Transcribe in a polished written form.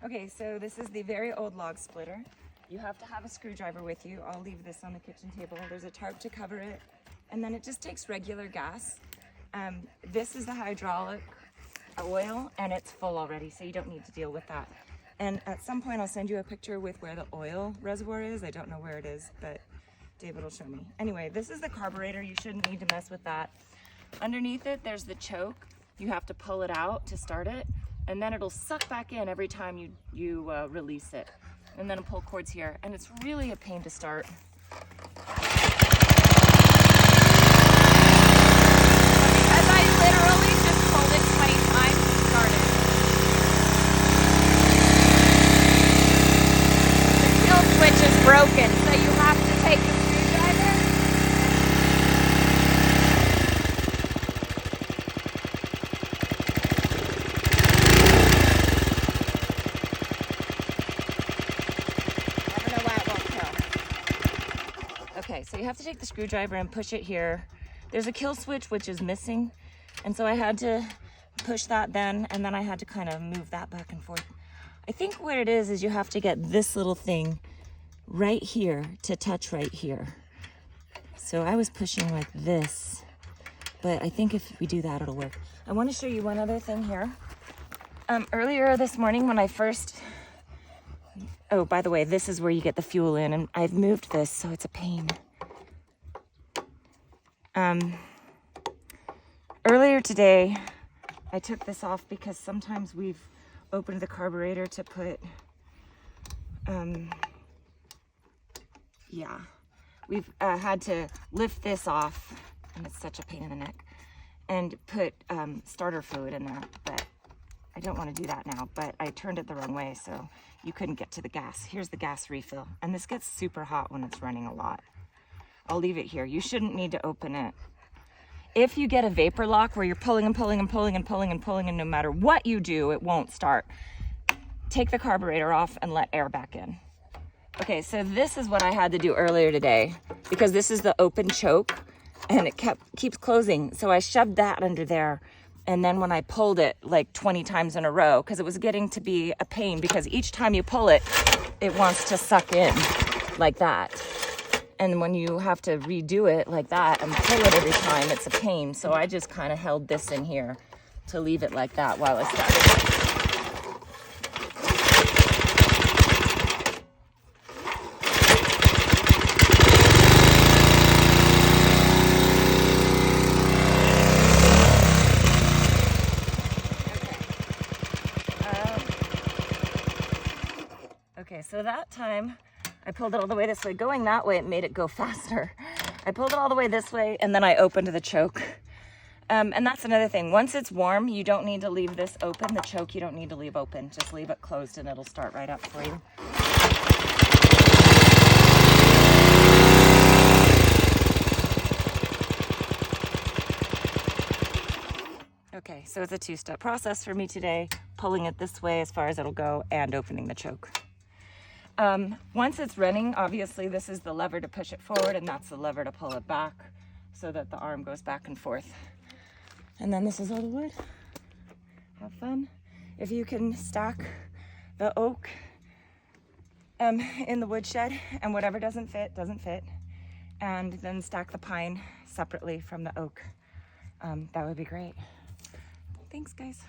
Okay, so this is the very old log splitter. You have to have a screwdriver with you. I'll leave this on the kitchen table. There's a tarp to cover it, and then it just takes regular gas. This is the hydraulic oil, and it's full already, so you don't need to deal with that. And at some point, I'll send you a picture with where the oil reservoir is. I don't know where it is, but David will show me. Anyway, this is the carburetor. You shouldn't need to mess with that. Underneath it, there's the choke. You have to pull it out to start it, and then it'll suck back in every time you release it. And then a pull cord's here, and it's really a pain to start. Because I literally just pulled it 20 times to start it. The kill switch is broken, so you have to take the screwdriver. Okay, so you have to take the screwdriver and push it here. There's a kill switch which is missing, and so I had to push that then, and then I had to kind of move that back and forth. I think what it is you have to get this little thing right here to touch right here. So I was pushing like this, but I think if we do that, it'll work. I want to show you one other thing here. Earlier this morning when I first... Oh, by the way, this is where you get the fuel in, and I've moved this, so it's a pain. Earlier today, I took this off because sometimes we've opened the carburetor to put, we've had to lift this off, and it's such a pain in the neck, and put starter fluid in there, but I don't want to do that now, but I turned it the wrong way, so you couldn't get to the gas. Here's the gas refill, and this gets super hot when it's running a lot. I'll leave it here. You shouldn't need to open it. If you get a vapor lock where you're pulling and pulling and pulling and pulling and pulling, and no matter what you do, it won't start, take the carburetor off and let air back in. Okay, so this is what I had to do earlier today, because this is the open choke, and it keeps closing, so I shoved that under there. And then when I pulled it like 20 times in a row, because it was getting to be a pain, because each time you pull it, it wants to suck in like that. And when you have to redo it like that and pull it every time, it's a pain. So I just kind of held this in here to leave it like that while I started. Okay, so that time I pulled it all the way this way. Going that way, it made it go faster. I pulled it all the way this way, and then I opened the choke. And that's another thing. Once it's warm, you don't need to leave this open. The choke you don't need to leave open. Just leave it closed and it'll start right up for you. Okay, so it's a two-step process for me today. Pulling it this way as far as it'll go and opening the choke. Once it's running, obviously this is the lever to push it forward, and that's the lever to pull it back so that the arm goes back and forth. And then this is all the wood. Have fun. If you can stack the oak in the woodshed, and whatever doesn't fit, doesn't fit, and then stack the pine separately from the oak, that would be great. Thanks, guys.